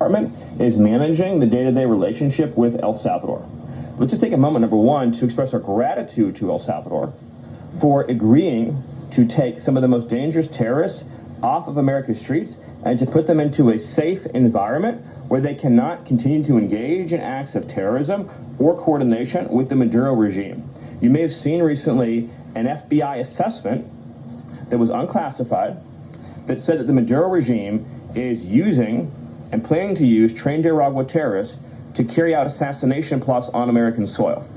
Department is managing the day-to-day relationship with El Salvador. Let's just take a moment, number one, to express our gratitude to El Salvador for agreeing to take some of the most dangerous terrorists off of America's streets and to put them into a safe environment where they cannot continue to engage in acts of terrorism or coordination with the Maduro regime. You may have seen recently an FBI assessment that was unclassified that said that the Maduro regime is using and planning to use Tren de Aragua terrorists to carry out assassination plots on American soil.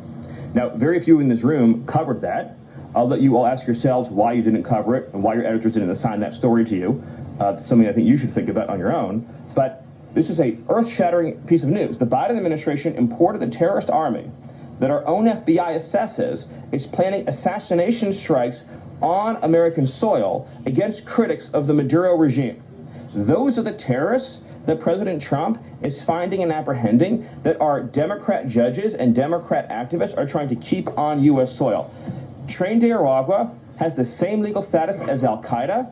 Now, very few in this room covered that. I'll let you all ask yourselves why you didn't cover it and why your editors didn't assign that story to you. Something I think you should think about on your own. But this is a earth-shattering piece of news. The Biden administration imported the terrorist army that our own FBI assesses is planning assassination strikes on American soil against critics of the Maduro regime. Those are the terrorists that President Trump is finding and apprehending that our Democrat judges and Democrat activists are trying to keep on U.S. soil. Tren de Aragua has the same legal status as Al-Qaeda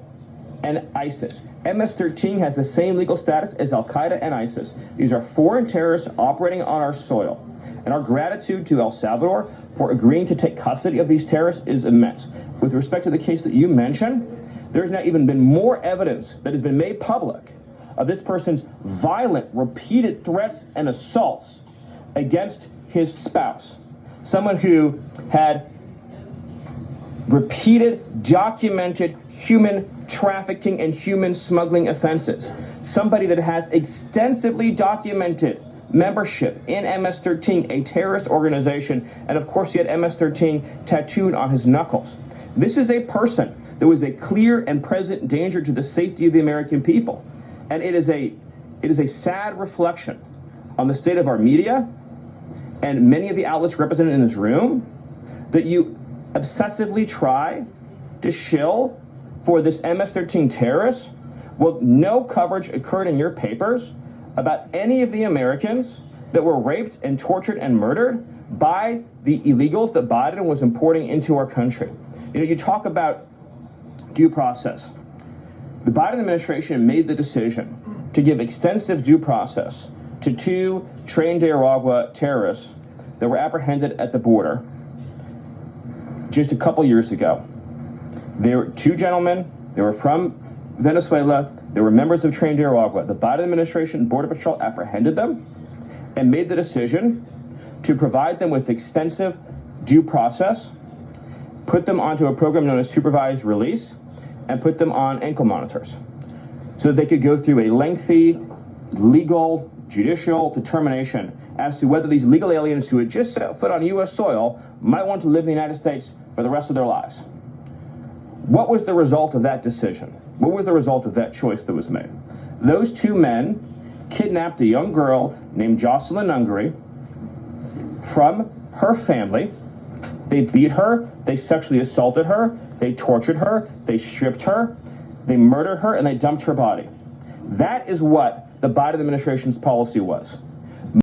and ISIS. MS-13 has the same legal status as Al-Qaeda and ISIS. These are foreign terrorists operating on our soil. And our gratitude to El Salvador for agreeing to take custody of these terrorists is immense. With respect to the case that you mentioned, there's now even been more evidence that has been made public of this person's violent, repeated threats and assaults against his spouse. Someone who had repeated, documented human trafficking and human smuggling offenses. Somebody that has extensively documented membership in MS-13, a terrorist organization, and of course he had MS-13 tattooed on his knuckles. This is a person that was a clear and present danger to the safety of the American people. And it is a sad reflection on the state of our media and many of the outlets represented in this room that you obsessively try to shill for this MS-13 terrorist. Well, no coverage occurred in your papers about any of the Americans that were raped and tortured and murdered by the illegals that Biden was importing into our country. You know, you talk about due process. The Biden administration made the decision to give extensive due process to two Tren de Aragua terrorists that were apprehended at the border just a couple years ago. They were two gentlemen. They were from Venezuela. They were members of Tren de Aragua. The Biden administration Border Patrol apprehended them and made the decision to provide them with extensive due process, put them onto a program known as supervised release, and put them on ankle monitors so that they could go through a lengthy legal judicial determination as to whether these legal aliens who had just set foot on U.S. soil might want to live in the United States for the rest of their lives. What was the result of that decision? What was the result of that choice that was made? Those two men kidnapped a young girl named Jocelyn Ungary from her family. They beat her, they sexually assaulted her, they tortured her, they stripped her, they murdered her, and they dumped her body. That is what the Biden administration's policy was.